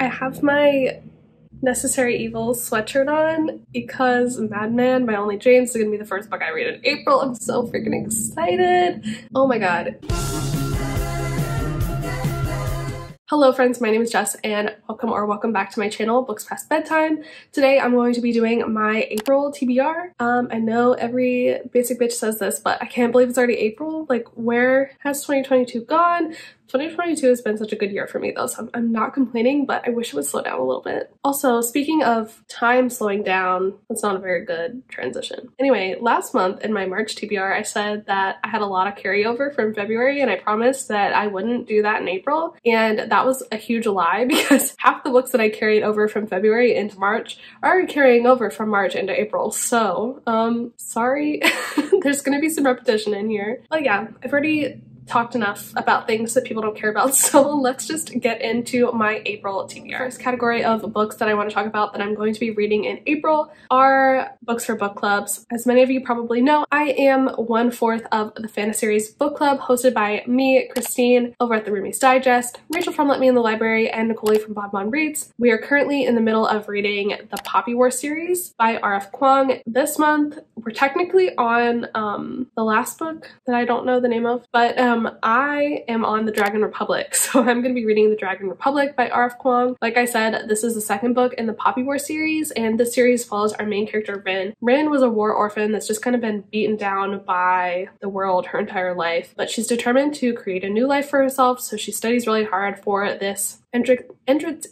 I have my Necessary Evils sweatshirt on because Madman, My Only James is gonna be the first book I read in April. I'm so freaking excited. Oh my god. Hello friends, my name is Jess and welcome back to my channel, Books Past Bedtime. Today I'm going to be doing my April TBR. I know every basic bitch says this, but I can't believe it's already April. Like, where has 2022 gone? 2022 has been such a good year for me though, so I'm not complaining, but I wish it would slow down a little bit. Also, speaking of time slowing down, that's not a very good transition. Anyway, last month in my March TBR, I said that I had a lot of carryover from February and I promised that I wouldn't do that in April. And that was a huge lie because half the books that I carried over from February into March are carrying over from March into April. So, sorry, there's gonna be some repetition in here. But yeah, I've already talked enough about things that people don't care about, so let's just get into my April TBR. First category of books that I want to talk about that I'm going to be reading in April are books for book clubs. As many of you probably know, I am 1/4 of the Fantaseries book club hosted by me, Christine, over at the Roomies Digest, Rachel from Let Me in the Library, and Nicole from Bon Bon Reads. We are currently in the middle of reading the Poppy War series by R.F. Kuang. This month, we're technically on the last book that I don't know the name of, but I am on The Dragon Republic, so I'm going to be reading The Dragon Republic by R.F. Kuang. Like I said, this is the second book in the Poppy War series, and this series follows our main character, Rin. Rin was a war orphan that's just kind of been beaten down by the world her entire life, but she's determined to create a new life for herself, so she studies really hard for this entrance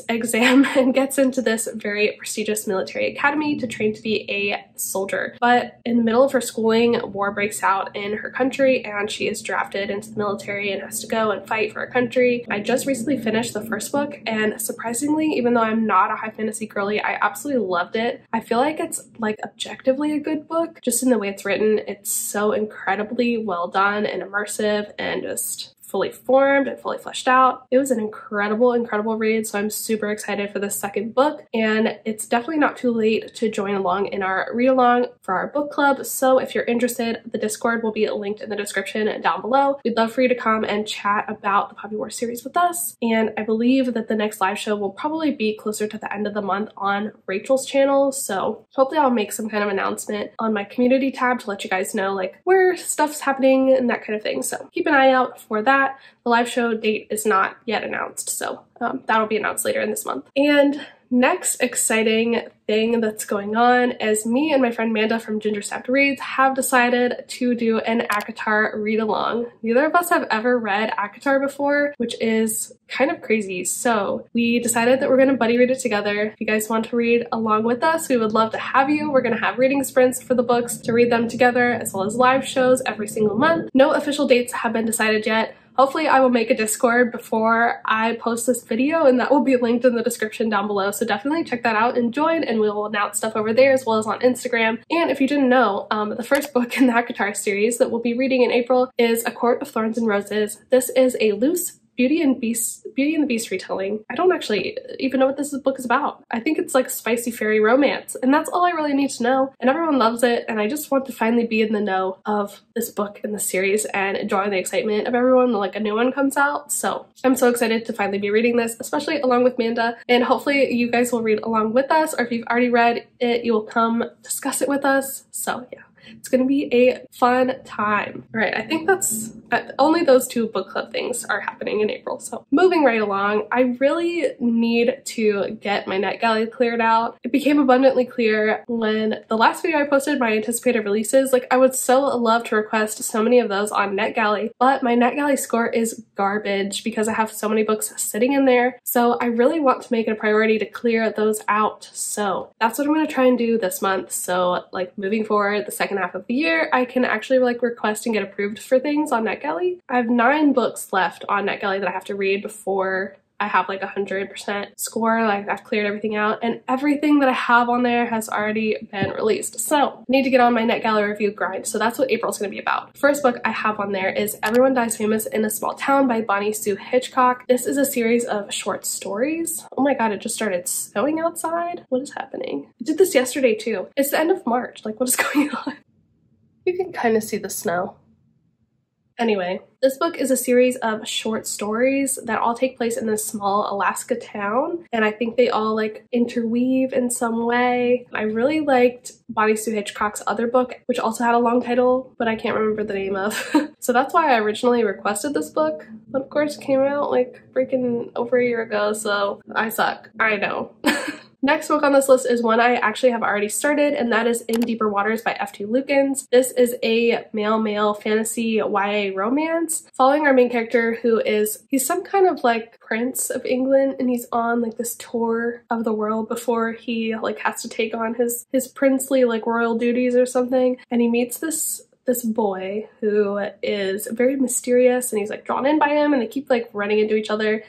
exam and gets into this very prestigious military academy to train to be a soldier. But in the middle of her schooling, war breaks out in her country and she is drafted into the military and has to go and fight for her country. I just recently finished the first book and surprisingly, even though I'm not a high fantasy girly, I absolutely loved it. I feel like it's like objectively a good book, just in the way it's written. It's so incredibly well done and immersive and just fully formed and fully fleshed out. It was an incredible read, so I'm super excited for the second book, and it's definitely not too late to join along in our read along for our book club. So if you're interested, the Discord will be linked in the description down below. We'd love for you to come and chat about the Poppy War series with us, and I believe that the next live show will probably be closer to the end of the month on Rachel's channel, so hopefully I'll make some kind of announcement on my community tab to let you guys know like where stuff's happening and that kind of thing, so keep an eye out for that. The live show date is not yet announced, so that'll be announced later in this month. And next exciting thing that's going on is me and my friend Manda from Ginger Snapped Reads have decided to do an ACOTAR read along. Neither of us have ever read ACOTAR before, which is kind of crazy. So we decided that we're going to buddy read it together. If you guys want to read along with us, we would love to have you. We're going to have reading sprints for the books to read them together, as well as live shows every single month. No official dates have been decided yet. Hopefully I will make a Discord before I post this video, and that will be linked in the description down below, so definitely check that out and join, and we'll announce stuff over there as well as on Instagram. And if you didn't know, the first book in the ACOTAR series that we'll be reading in April is A Court of Thorns and Roses. This is a loose Beauty and the Beast retelling. I don't actually even know what this book is about. I think it's like spicy fairy romance, and that's all I really need to know. And everyone loves it, and I just want to finally be in the know of this book in the series and enjoy the excitement of everyone when like a new one comes out. So I'm so excited to finally be reading this, especially along with Manda, and hopefully you guys will read along with us, or if you've already read it, you will come discuss it with us. So yeah. It's gonna be a fun time. All right, I think that's only those two book club things are happening in April. So moving right along, I really need to get my NetGalley cleared out. It became abundantly clear when the last video I posted my anticipated releases, like I would so love to request so many of those on NetGalley, but my NetGalley score is garbage because I have so many books sitting in there. So I really want to make it a priority to clear those out. So that's what I'm gonna try and do this month. So like moving forward, the second half of the year, I can actually like request and get approved for things on NetGalley. I have 9 books left on NetGalley that I have to read before I have like 100% score, like I've cleared everything out, and everything that I have on there has already been released. So I need to get on my NetGalley review grind. So that's what April's gonna be about. First book I have on there is Everyone Dies Famous in a Small Town by Bonnie Sue Hitchcock. This is a series of short stories. Oh my god, it just started snowing outside. What is happening? I did this yesterday too. It's the end of March. Like, what is going on? You can kind of see the snow. Anyway, this book is a series of short stories that all take place in this small Alaska town, and I think they all like interweave in some way. I really liked Bonnie Sue Hitchcock's other book, which also had a long title, but I can't remember the name of. So that's why I originally requested this book, but of course it came out like freaking over a year ago, so I suck. I know. Next book on this list is one I actually have already started, and that is In Deeper Waters by F.T. Lukens. This is a male-male fantasy YA romance following our main character he's some kind of like prince of England, and he's on like this tour of the world before he like has to take on his princely like royal duties or something, and he meets this boy who is very mysterious, and he's like drawn in by him, and they keep like running into each other.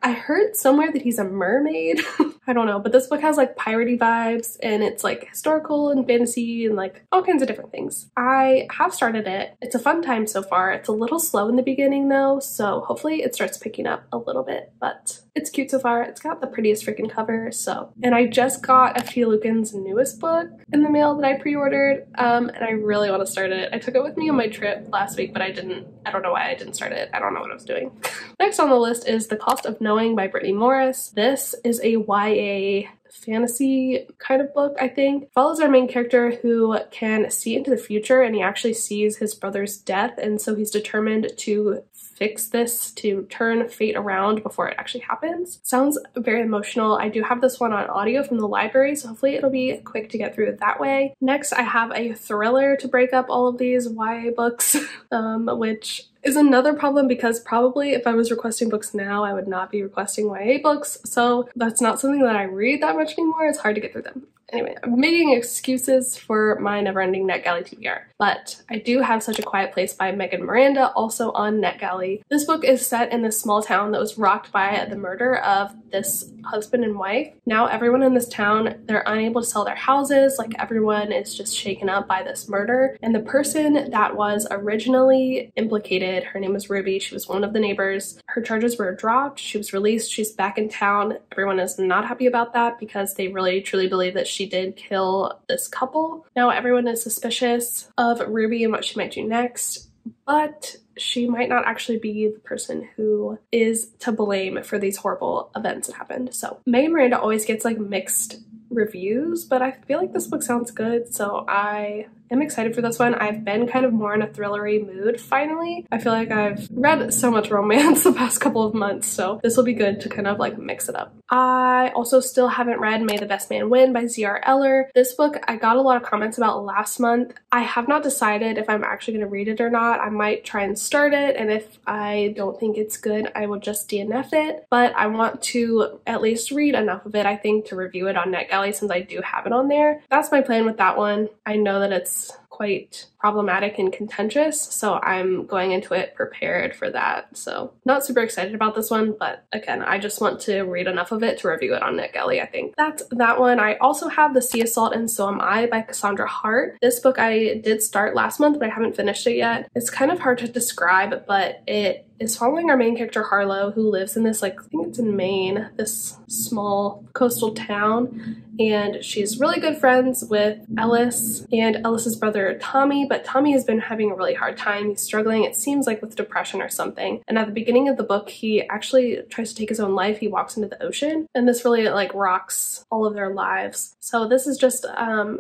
I heard somewhere that he's a mermaid. I don't know, but this book has like piratey vibes, and it's like historical and fantasy and like all kinds of different things. I have started it. It's a fun time so far. It's a little slow in the beginning though, so hopefully it starts picking up a little bit, but it's cute so far. It's got the prettiest freaking cover, so. And I just got F.T. Lukens' newest book in the mail that I pre-ordered, and I really want to start it. I took it with me on my trip last week, but I don't know why I didn't start it. I don't know what I was doing. Next on the list is The Cost of Knowing by Brittany Morris. This is a YA fantasy kind of book, I think. It follows our main character who can see into the future, and he actually sees his brother's death, and so he's determined to fix this, to turn fate around before it actually happens. Sounds very emotional. I do have this one on audio from the library, so hopefully it'll be quick to get through that way. Next, I have a thriller to break up all of these YA books, which is another problem because probably if I was requesting books now, I would not be requesting YA books, so that's not something that I read that much anymore. It's hard to get through them. Anyway, I'm making excuses for my never-ending NetGalley TBR, but I do have Such a Quiet Place by Megan Miranda also on NetGalley. This book is set in this small town that was rocked by the murder of this husband and wife. Now everyone in this town, they're unable to sell their houses, like everyone is just shaken up by this murder, and the person that was originally implicated, her name was Ruby, she was one of the neighbors, her charges were dropped, she was released, she's back in town. Everyone is not happy about that because they really truly believe that she did kill this couple. Now everyone is suspicious of Ruby and what she might do next, but she might not actually be the person who is to blame for these horrible events that happened. So Megan Miranda always gets like mixed reviews, but I feel like this book sounds good, so I am excited for this one. I've been kind of more in a thrillery mood finally. I feel like I've read so much romance the past couple of months, so this will be good to kind of like mix it up. I also still haven't read May the Best Man Win by Z.R. Eller. This book I got a lot of comments about last month. I have not decided if I'm actually going to read it or not. I might try and start it, and if I don't think it's good, I will just DNF it, but I want to at least read enough of it, I think, to review it on NetGalley since I do have it on there. That's my plan with that one. I know that it's quite problematic and contentious, so I'm going into it prepared for that. So not super excited about this one, but again, I just want to read enough of it to review it on NetGalley, I think. That's that one. I also have The Sea Assault and So Am I by Cassandra Hart. This book I did start last month, but I haven't finished it yet. It's kind of hard to describe, but it is following our main character Harlow, who lives in this, like, I think it's in Maine, this small coastal town, and she's really good friends with Ellis and Ellis's brother Tommy, but Tommy has been having a really hard time. He's struggling, it seems like, with depression or something, and at the beginning of the book he actually tries to take his own life. He walks into the ocean, and this really like rocks all of their lives. So this is just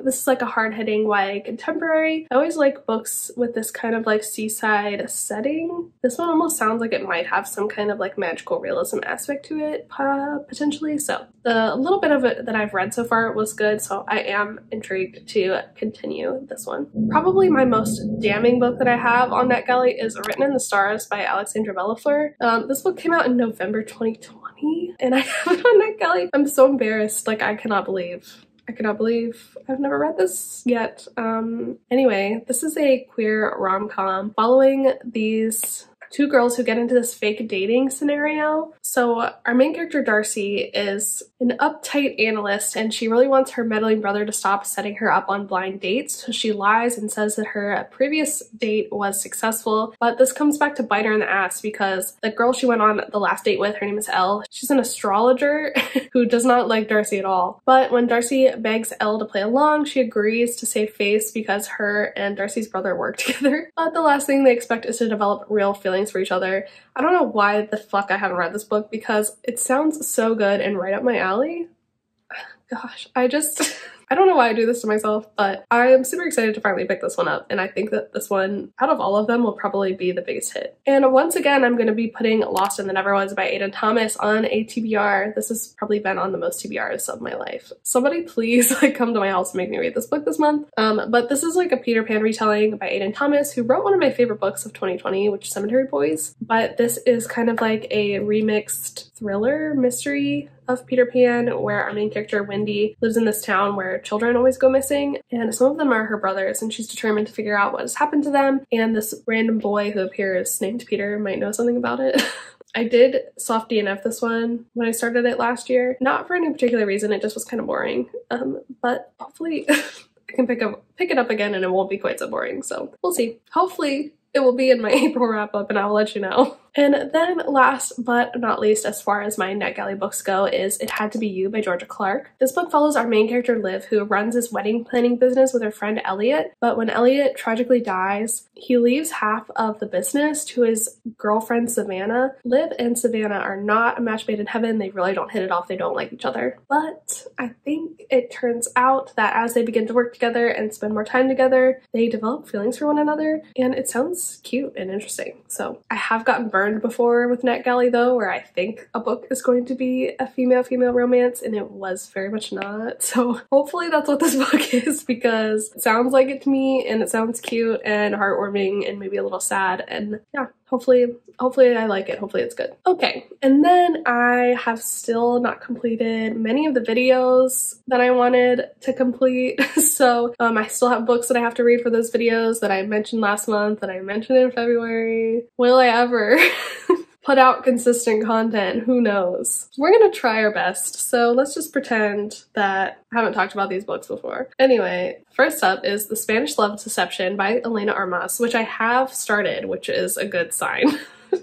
this is like a hard-hitting YA contemporary. I always like books with this kind of like seaside setting. This one almost sounds like it might have some kind of like magical realism aspect to it, potentially. So the little bit of it that I've read so far was good, so I am intrigued to continue this one. Probably my most damning book that I have on NetGalley is Written in the Stars by Alexandra Bellafleur. This book came out in November 2020, and I have it on NetGalley. I'm so embarrassed, like I cannot believe I've never read this yet. Anyway, this is a queer rom-com following these two girls who get into this fake dating scenario. So our main character Darcy is an uptight analyst, and she really wants her meddling brother to stop setting her up on blind dates. So she lies and says that her previous date was successful, but this comes back to bite her in the ass because the girl she went on the last date with, her name is Elle, she's an astrologer who does not like Darcy at all. But when Darcy begs Elle to play along, she agrees to save face because her and Darcy's brother work together. But the last thing they expect is to develop real feelings for each other. I don't know why the fuck I haven't read this book because it sounds so good and right up my alley. Gosh, I don't know why I do this to myself, but I'm super excited to finally pick this one up, and I think that this one, out of all of them, will probably be the biggest hit. And once again, I'm going to be putting Lost in the Neverwoods by Aiden Thomas on a TBR. This has probably been on the most TBRs of my life. Somebody please come to my house and make me read this book this month. But this is like a Peter Pan retelling by Aiden Thomas, who wrote one of my favorite books of 2020, which is Cemetery Boys. But this is kind of like a remixed thriller mystery of Peter Pan, where our main character Wendy lives in this town where children always go missing, and some of them are her brothers, and she's determined to figure out what has happened to them, and this random boy who appears named Peter might know something about it. I did soft DNF this one when I started it last year, not for any particular reason, it just was kind of boring, but hopefully I can pick it up again and it won't be quite so boring, so we'll see. Hopefully it will be in my April wrap up and I'll let you know. And then last but not least, as far as my NetGalley books go, is It Had to Be You by Georgia Clark. This book follows our main character Liv, who runs his wedding planning business with her friend Elliot, but when Elliot tragically dies, he leaves half of the business to his girlfriend Savannah. Liv and Savannah are not a match made in heaven. They really don't hit it off. They don't like each other. But I think it turns out that as they begin to work together and spend more time together, they develop feelings for one another, and it sounds cute and interesting. So I have gotten burned before with NetGalley though, where I think a book is going to be a female-female romance and it was very much not. So hopefully that's what this book is, because it sounds like it to me and it sounds cute and heartwarming and maybe a little sad, and yeah, hopefully I like it. Hopefully it's good. Okay, and then I have still not completed many of the videos that I wanted to complete. So I still have books that I have to read for those videos that I mentioned last month, that I mentioned in February. Will I ever put out consistent content? Who knows? We're gonna try our best, so let's just pretend that I haven't talked about these books before. Anyway, first up is The Spanish Love Deception by Elena Armas, which I have started, which is a good sign.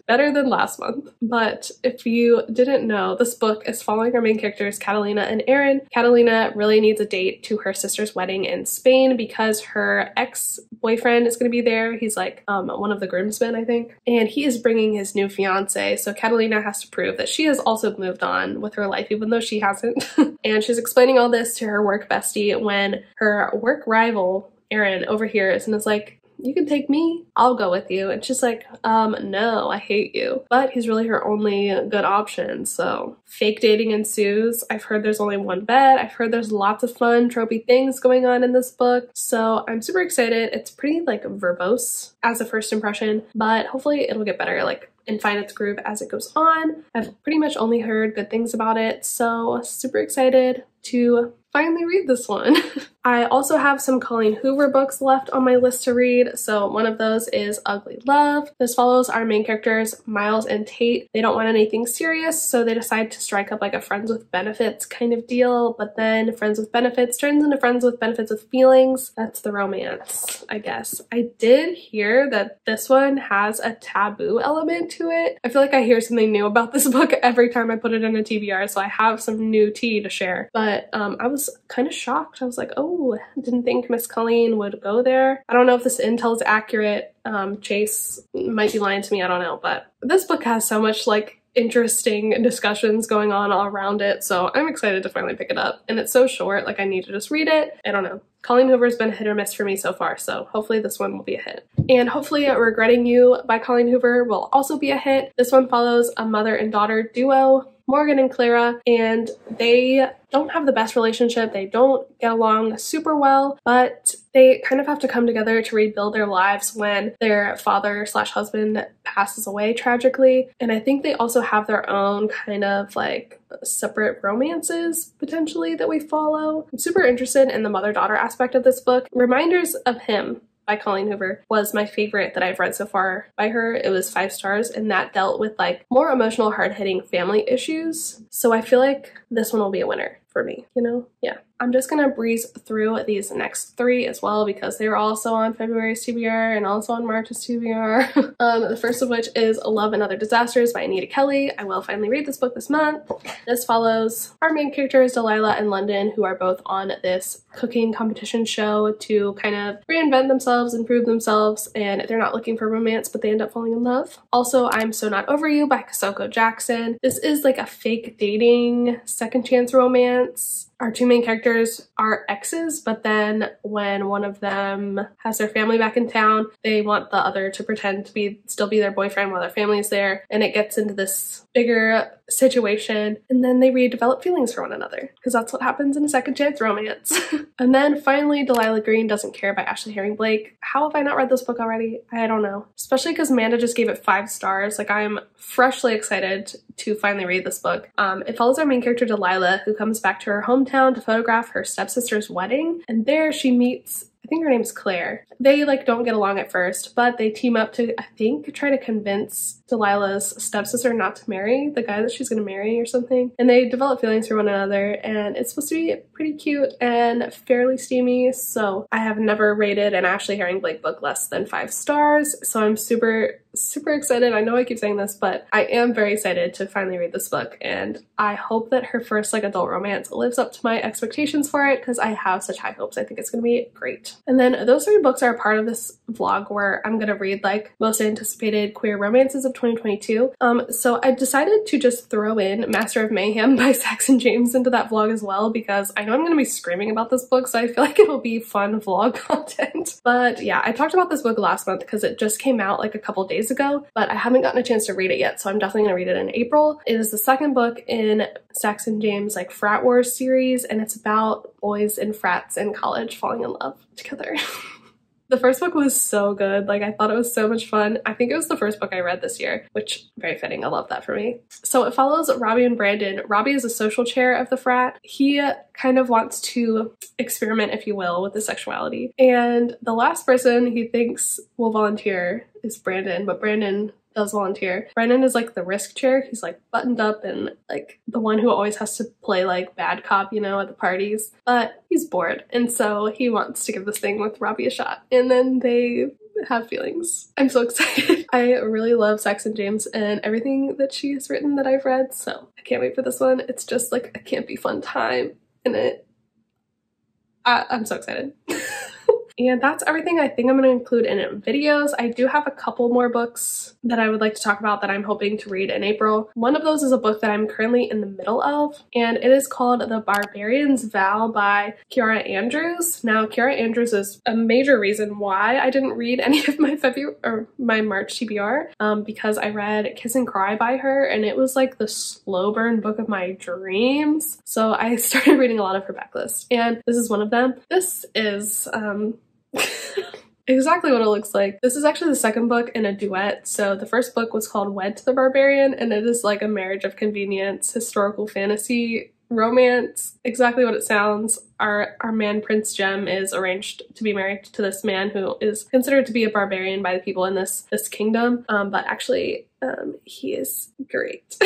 Better than last month. But if you didn't know, this book is following our main characters Catalina and Aaron. Catalina really needs a date to her sister's wedding in Spain because her ex-boyfriend is going to be there. He's like one of the groomsmen, I think, and he is bringing his new fiance. So Catalina has to prove that she has also moved on with her life, even though she hasn't. And she's explaining all this to her work bestie when her work rival Aaron overhears and is like, "You can take me, I'll go with you." And she's like, no, I hate you. But he's really her only good option, so fake dating ensues. I've heard there's only one bed. I've heard there's lots of fun, tropey things going on in this book, so I'm super excited. It's pretty, like, verbose as a first impression, but hopefully it'll get better, like, and find its groove as it goes on. I've pretty much only heard good things about it, so super excited to finally read this one. I also have some Colleen Hoover books left on my list to read. So one of those is Ugly Love. This follows our main characters, Miles and Tate. They don't want anything serious, so they decide to strike up like a friends with benefits kind of deal, but then friends with benefits turns into friends with benefits with feelings. That's the romance, I guess. I did hear that this one has a taboo element to it. I feel like I hear something new about this book every time I put it in a TBR, so I have some new tea to share. But I was kind of shocked. I was like, oh, didn't think Miss Colleen would go there. I don't know if this intel is accurate. Chase might be lying to me, I don't know, but this book has so much like interesting discussions going on all around it, so I'm excited to finally pick it up. And it's so short, like I need to just read it. I don't know. Colleen Hoover's been hit or miss for me so far, so hopefully this one will be a hit. And hopefully Regretting You by Colleen Hoover will also be a hit. This one follows a mother and daughter duo, Morgan and Clara, and they don't have the best relationship. They don't get along super well, but they kind of have to come together to rebuild their lives when their father/husband passes away tragically. And I think they also have their own kind of like separate romances potentially that we follow. I'm super interested in the mother-daughter aspect of this book. Reminders of Him by Colleen Hoover was my favorite that I've read so far by her. It was 5 stars, and that dealt with like more emotional, hard-hitting family issues. So I feel like this one will be a winner for me, you know? Yeah. I'm just gonna breeze through these next 3 as well because they were also on February's TBR and also on March's TBR. The first of which is Love and Other Disasters by Anita Kelly. I will finally read this book this month. This follows our main characters, Delilah and London, who are both on this cooking competition show to kind of reinvent themselves, improve themselves, and they're not looking for romance, but they end up falling in love. Also, I'm So Not Over You by Kosoko Jackson. This is like a fake dating, second chance romance. Our 2 main characters are exes, but then when one of them has their family back in town, they want the other to pretend to still be their boyfriend while their family is there, and it gets into this bigger situation, and then they redevelop feelings for one another because that's what happens in a second chance romance. And then finally, Delilah Green Doesn't Care by Ashley Herring Blake. How have I not read this book already? I don't know. Especially because Amanda just gave it 5 stars. Like, I'm freshly excited to finally read this book. It follows our main character Delilah, who comes back to her hometown to photograph her stepsister's wedding, and there she meets, I think her name's Claire. They like don't get along at first, but they team up to, I think, try to convince Delilah's stepsister not to marry the guy that she's gonna marry or something. And they develop feelings for one another, and it's supposed to be pretty cute and fairly steamy. So I have never rated an Ashley Herring Blake book less than 5 stars. So I'm super excited. I know I keep saying this, but I am very excited to finally read this book, and I hope that her first like adult romance lives up to my expectations for it because I have such high hopes. I think it's gonna be great. And then those 3 books are a part of this vlog where I'm gonna read like most anticipated queer romances of 2022. So I decided to just throw in Master of Mayhem by Saxon James into that vlog as well because I know I'm gonna be screaming about this book, so I feel like it'll be fun vlog content. But yeah, I talked about this book last month because it just came out like a couple days ago, but I haven't gotten a chance to read it yet, so I'm definitely gonna read it in April. It is the 2nd book in Saxon James like Frat Wars series, and it's about boys in frats in college falling in love together. The first book was so good. Like, I thought it was so much fun. I think it was the first book I read this year, which very fitting. I love that for me. So it follows Robbie and Brandon. Robbie is a social chair of the frat. He kind of wants to experiment, if you will, with his sexuality. And the last person he thinks will volunteer is Brandon, but Brandon does volunteer. Brandon is like the risk chair. He's like buttoned up and like the one who always has to play like bad cop, you know, at the parties, but he's bored. And so he wants to give this thing with Robbie a shot. And then they have feelings. I'm so excited. I really love Saxon James and everything that she has written that I've read. So I can't wait for this one. It's just like a campy fun time and I'm so excited. And that's everything I think I'm going to include in videos. I do have a couple more books that I would like to talk about that I'm hoping to read in April. One of those is a book that I'm currently in the middle of, and it is called The Barbarian's Vow by Kiara Andrews. Now, Kiara Andrews is a major reason why I didn't read any of my my March TBR, because I read Kiss and Cry by her, and it was like the slow burn book of my dreams. So I started reading a lot of her backlist, and this is one of them. This is exactly what it looks like. This is actually the 2nd book in a duet. So the first book was called Wed to the Barbarian, and it is like a marriage of convenience, historical fantasy romance. Exactly what it sounds. Our man Prince Jem is arranged to be married to this man who is considered to be a barbarian by the people in this kingdom, but actually he is great.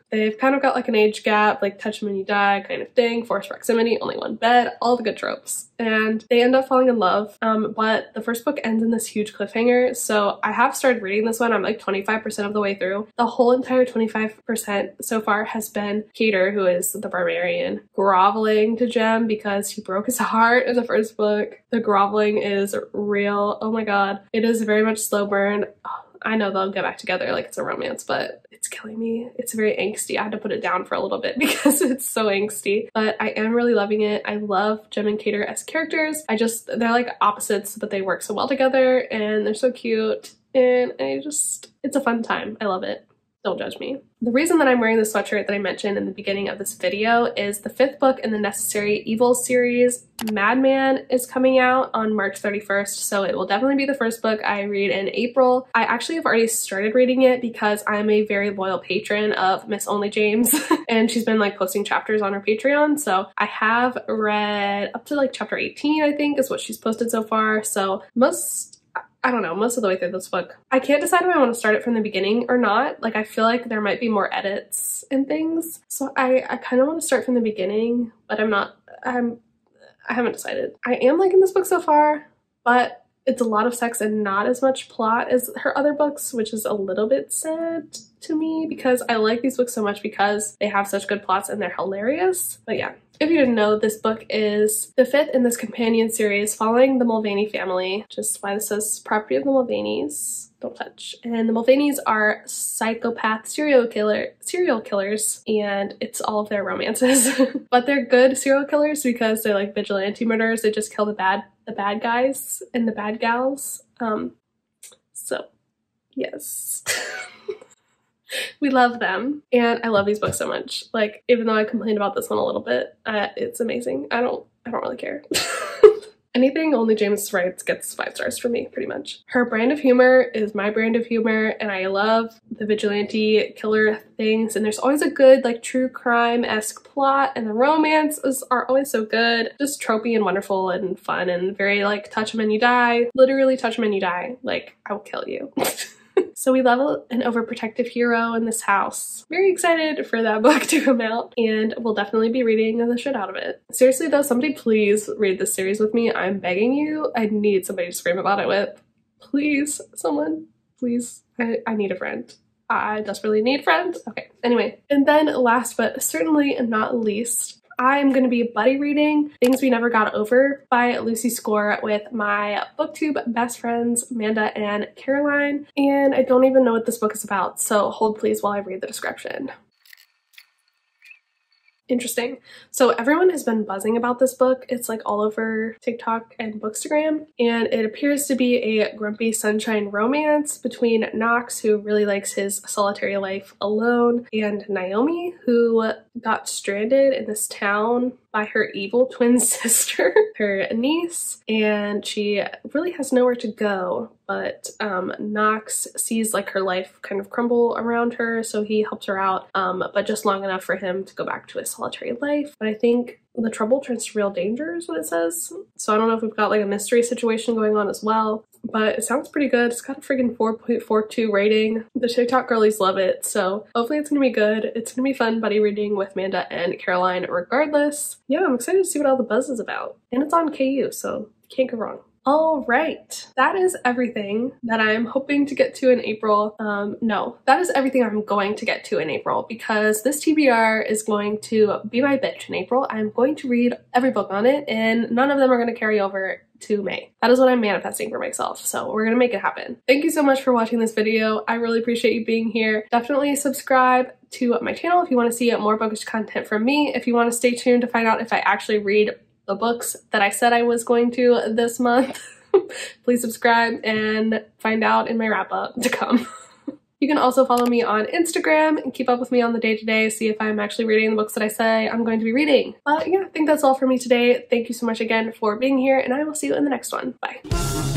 They've kind of got like an age gap, like touch him and you die kind of thing, forced proximity, only one bed, all the good tropes. And they end up falling in love, but the first book ends in this huge cliffhanger. So I have started reading this one. I'm like 25% of the way through. The whole entire 25% so far has been Cater, who is the barbarian, groveling to Jem because he broke his heart in the first book. The groveling is real. Oh my god. It is very much slow burn. I know they'll get back together like it's a romance, but it's killing me. It's very angsty. I had to put it down for a little bit because it's so angsty, but I am really loving it. I love Jem and Cater as characters. They're like opposites, but they work so well together and they're so cute, and it's a fun time. I love it. don't judge me. The reason that I'm wearing the sweatshirt that I mentioned in the beginning of this video is the 5th book in the Necessary Evils series, Madman, is coming out on March 31st, so it will definitely be the first book I read in April. I actually have already started reading it because I'm a very loyal patron of Miss Only James and she's been like posting chapters on her Patreon, so I have read up to like chapter 18, I think is what she's posted so far. So I don't know, most of the way through this book. I can't decide if I want to start it from the beginning or not. Like, I feel like there might be more edits and things. So I kind of want to start from the beginning, but I haven't decided. I am liking this book so far, but it's a lot of sex and not as much plot as her other books, which is a little bit sad to me because I like these books so much because they have such good plots and they're hilarious. But yeah. If you didn't know, this book is the 5th in this companion series following the Mulvaney family, just why this says property of the Mulvaneys, don't touch. And the Mulvaneys are psychopath serial killers, and it's all of their romances. But they're good serial killers because they're like vigilante murderers. They just kill the bad guys and the bad gals. So yes. We love them, and I love these books so much. Like, even though I complained about this one a little bit, it's amazing. I don't really care. Anything Only James writes gets 5 stars for me, pretty much. Her brand of humor is my brand of humor, and I love the vigilante killer things, and there's always a good like true crime-esque plot, and the romances are always so good. Just tropey and wonderful and fun and very like touch 'em and you die. Literally touch 'em and you die. Like, I will kill you. So we love an overprotective hero in this house. Very excited for that book to come out, and we'll definitely be reading the shit out of it. Seriously though, somebody please read this series with me. I'm begging you. I need somebody to scream about it with. Please, someone, please. I need a friend. I desperately need a friend. Okay, anyway. And then last but certainly not least, I'm going to be buddy reading Things We Never Got Over by Lucy Score with my booktube best friends Amanda and Caroline, and I don't even know what this book is about, so hold please while I read the description. Interesting. So everyone has been buzzing about this book. It's like all over TikTok and Bookstagram, and it appears to be a grumpy sunshine romance between Knox, who really likes his solitary life alone, and Naomi, who got stranded in this town by her evil twin sister, her niece, and she really has nowhere to go. But Knox sees like her life kind of crumble around her, so he helps her out, but just long enough for him to go back to his solitary life. But I think the trouble turns to real danger is what it says. So I don't know if we've got like a mystery situation going on as well, but it sounds pretty good. It's got a freaking 4.42 rating. The TikTok girlies love it, so hopefully it's gonna be good. It's gonna be fun buddy reading with Amanda and Caroline regardless. Yeah, I'm excited to see what all the buzz is about. And it's on KU, so can't go wrong. All right, that is everything that I'm hoping to get to in April. No, that is everything I'm going to get to in April, because this TBR is going to be my bitch in April. I'm going to read every book on it, and none of them are going to carry over to May. That is what I'm manifesting for myself, so we're gonna make it happen. Thank you so much for watching this video. I really appreciate you being here. Definitely subscribe to my channel if you want to see more bookish content from me. If you want to stay tuned to find out if I actually read the books that I said I was going to this month, please subscribe and find out in my wrap up to come. You can also follow me on Instagram and keep up with me on the day-to-day, see if I'm actually reading the books that I say I'm going to be reading. But yeah, I think that's all for me today. Thank you so much again for being here, and I will see you in the next one. Bye.